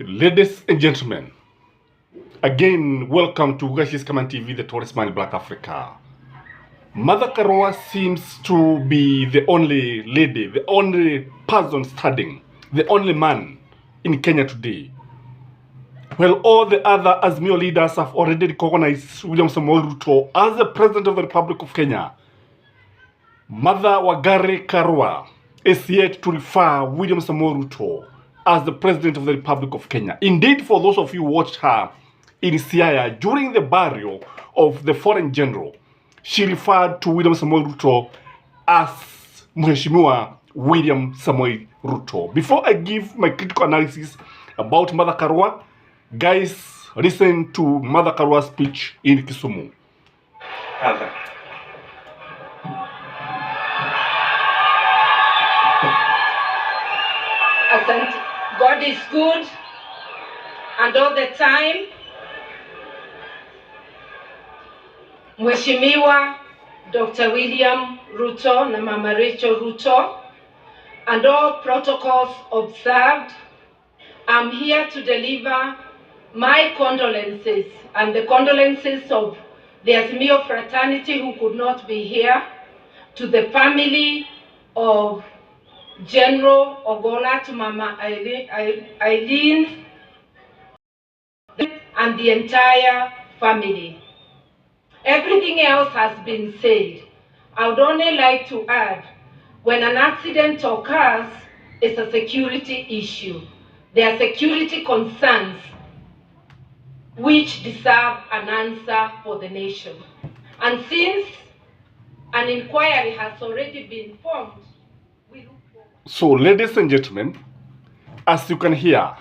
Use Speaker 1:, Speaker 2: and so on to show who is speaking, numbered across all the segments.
Speaker 1: Ladies and gentlemen, again, welcome to Gachievskyman TV, the tallest man in Black Africa. Mother Karua seems to be the only lady, the only person standing, the only man in Kenya today. Well, all the other Azimio leaders have already recognized William Samoei Ruto as the President of the Republic of Kenya. Mother Wangari Karua is yet to refer William Samoei Ruto as the President of the Republic of Kenya. Indeed, for those of you who watched her in Siaya during the burial of the foreign general, she referred to William Samoei Ruto as Mheshimiwa William Samoei Ruto. Before I give my critical analysis about Mother Karua, guys, listen to Mother Karua's speech in Kisumu.
Speaker 2: God is good, and all the time. Mheshimiwa Dr. William Ruto na Mama Rachel Ruto, and all protocols observed, I'm here to deliver my condolences and the condolences of the Azimio fraternity who could not be here, to the family of General Ogola, to Mama Eileen, and the entire family. Everything else has been said. I would only like to add, when an accident occurs, it's a security issue. There are security concerns which deserve an answer for the nation. And since an inquiry has already been formed, we look forward.
Speaker 1: So, ladies and gentlemen, as you can hear,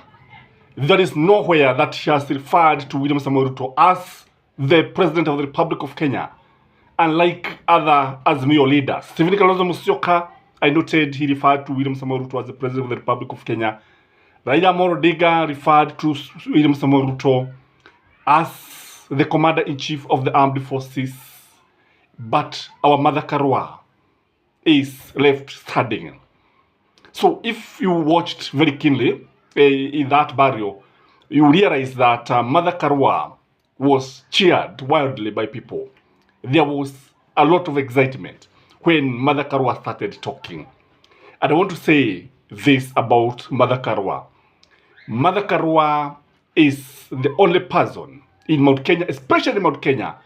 Speaker 1: there is nowhere that she has referred to William Samoei Ruto as the President of the Republic of Kenya, unlike other Azimio leaders. Stephen Kalonzo Musyoka, I noted he referred to William Samoei Ruto as the President of the Republic of Kenya. Raila Amolo Odinga referred to William Samoei Ruto as the Commander-in-Chief of the Armed Forces. But our Mother Karua is left standing. So if you watched very keenly in that burial, you realize that Mother Karua was cheered wildly by people. There was a lot of excitement when Mother Karua started talking. And I want to say this about Mother Karua. Mother Karua is the only person in Mount Kenya, especially in Mount Kenya,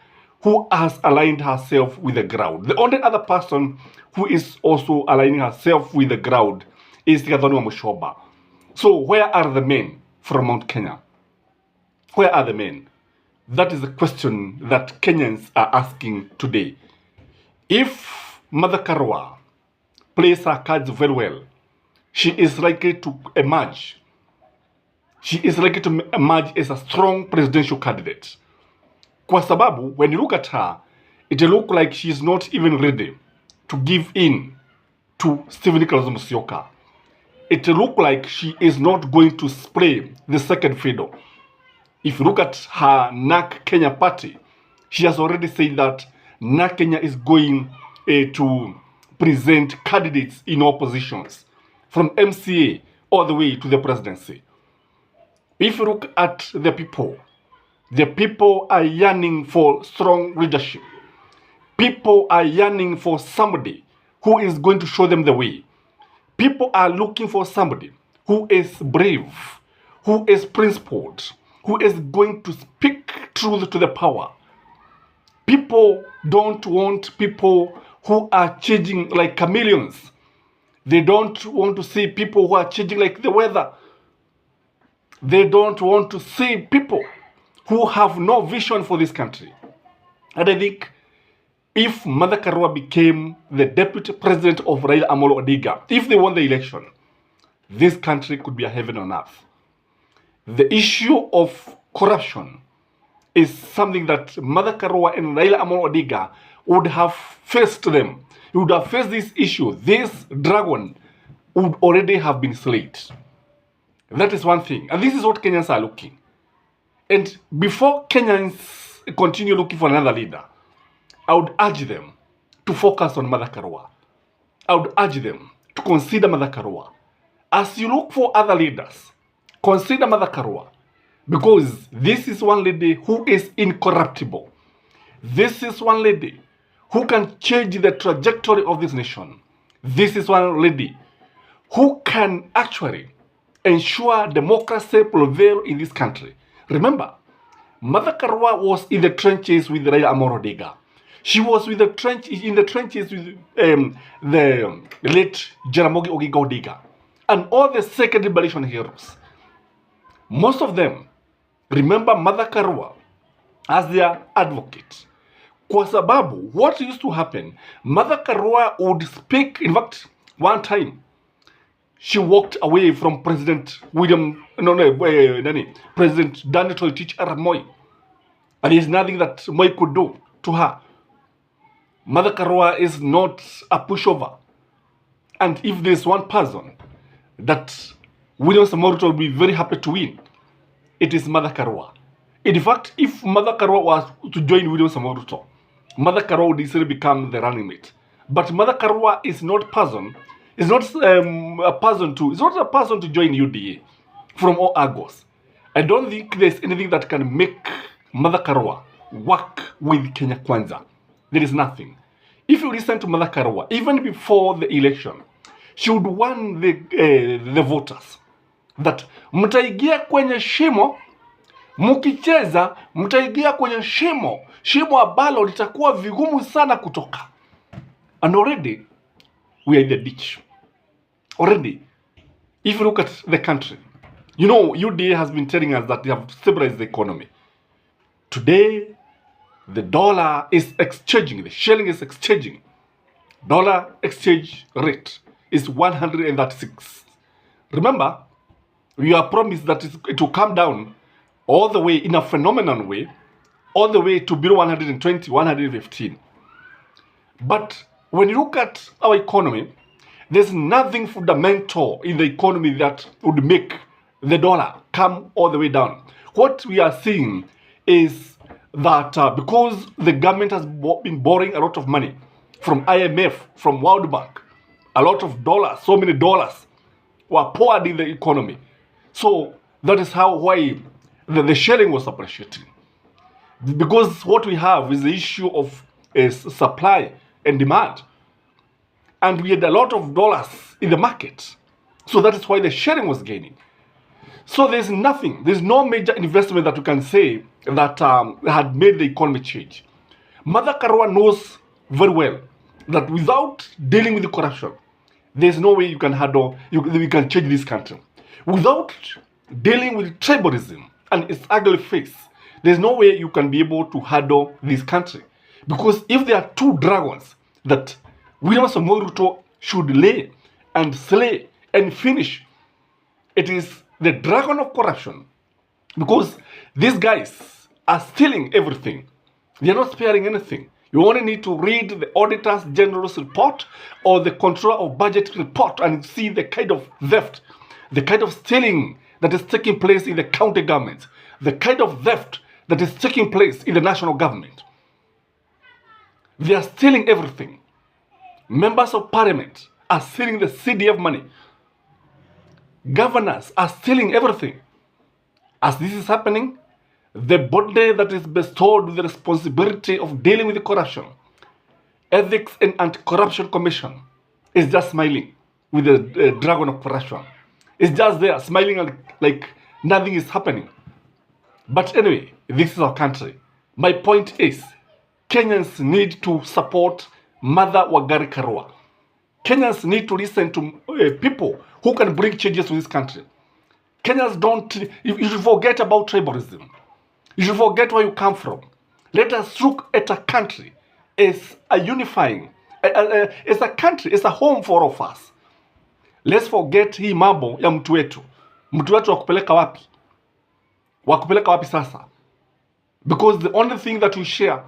Speaker 1: who has aligned herself with the ground. The only other person who is also aligning herself with the ground is Gathoni Musyoka. So where are the men from Mount Kenya? Where are the men? That is the question that Kenyans are asking today. If Mother Karua plays her cards very well, she is likely to emerge. She is likely to emerge as a strong presidential candidate. Kwa sababu, when you look at her, it looks like she is not even ready to give in to Stephen Kalonzo Musyoka. It looks like she is not going to play the second fiddle. If you look at her NAK Kenya party, she has already said that NAK Kenya is going to present candidates in all positions, from MCA all the way to the presidency. If you look at the people are yearning for strong leadership. People are yearning for somebody who is going to show them the way. People are looking for somebody who is brave, who is principled, who is going to speak truth to the power. People don't want people who are changing like chameleons. They don't want to see people who are changing like the weather. They don't want to see people who have no vision for this country. And I think if Mother Karua became the deputy president of Raila Amolo Odinga, if they won the election, this country could be a heaven on earth. The issue of corruption is something that Mother Karua and Raila Amolo Odinga would have faced them. You would have faced this issue. This dragon would already have been slayed. That is one thing. And this is what Kenyans are looking. And before Kenyans continue looking for another leader, I would urge them to focus on Mother Karua. I would urge them to consider Mother Karua. As you look for other leaders, Consider Mother Karua, because this is one lady who is incorruptible. This is one lady who can change the trajectory of this nation. This is one lady who can actually ensure democracy prevail in this country. Remember, Mother Karua was in the trenches with Raila Amolo Odinga. She was in the trenches with the late Jaramogi Oginga Odinga and all the second liberation heroes. Most of them remember Mother Karua as their advocate. Kwa sababu, what used to happen, Mother Karua would speak. In fact, one time, she walked away from President President Daniel Toroitich Arap Moi. And there's nothing that Moi could do to her. Mother Karua is not a pushover. And if there's one person that William Samoei Ruto will be very happy to win, it is Mother Karua. In fact, if Mother Karua was to join William Samoei Ruto, Mother Karua would easily become the running mate. But Mother Karua is not a person to join UDA from all angles. I don't think there's anything that can make Mother Karua work with Kenya Kwanza. There is nothing. If you listen to Mother Karua, even before the election, she would warn the voters that mtaigia kwenye shimo, mukicheza mtaigia kwenye shimo ambalo litakuwa vigumu sana kutoka. And already we are in the ditch. Already, if you look at the country, you know, UDA has been telling us that they have stabilized the economy. Today, the dollar is exchanging, the shilling is exchanging. Dollar exchange rate is 136. Remember, we are promised that it will come down all the way in a phenomenal way, all the way to below 120, 115. But when you look at our economy, there's nothing fundamental in the economy that would make the dollar come all the way down. What we are seeing is that because the government has been borrowing a lot of money from IMF, from World Bank, a lot of dollars, so many dollars were poured in the economy. So that is why the shilling was appreciating. Because what we have is the issue of supply and demand. And we had a lot of dollars in the market. So that is why the shilling was gaining. So there's no major investment that we can say that had made the economy change. Mother Karua knows very well that without dealing with the corruption, there's no way you can change this country. Without dealing with tribalism and its ugly face, there's no way you can be able to handle this country. Because if there are two dragons that William Samoei Ruto should lay and slay and finish, it is the dragon of corruption. Because these guys are stealing everything. They're not sparing anything. You only need to read the Auditor General's report or the Controller of Budget report and see the kind of theft, the kind of stealing that is taking place in the county government, the kind of theft that is taking place in the national government. They are stealing everything. Members of parliament are stealing the CDF money. Governors are stealing everything. As this is happening, the body that is bestowed with the responsibility of dealing with the corruption, Ethics and Anti-Corruption Commission, is just smiling with the dragon of corruption. It's just there, smiling like nothing is happening. But anyway, this is our country. My point is, Kenyans need to support Mother Wangari Karua. Kenyans need to listen to people who can bring changes to this country. Kenyans you should forget about tribalism. You should forget where you come from. Let us look at a country as a unifying, as a country, as a home for all of us. Let's forget hii mambo ya mtu wetu. Mtu wetu wakupeleka wapi? Wakupeleka wapi sasa? Because the only thing that we share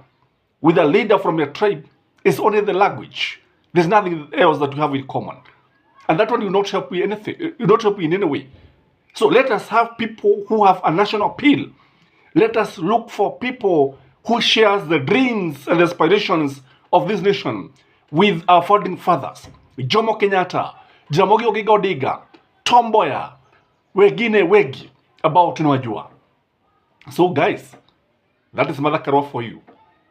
Speaker 1: with a leader from your tribe is only the language. There's nothing else that we have in common. And that one will not help you anything. It will not help you in any way. So let us have people who have a national appeal. Let us look for people who shares the dreams and aspirations of this nation with our founding fathers. Jomo Kenyatta, Jaramogi Oginga Odinga, Tom Mboya, wengine wengi ambao tunawajua. So guys, that is Mother Karua for you.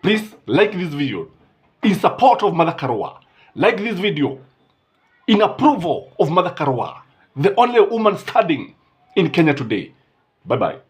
Speaker 1: Please like this video in support of Mother Karua. Like this video in approval of Mother Karua, the only woman standing in Kenya today. Bye bye.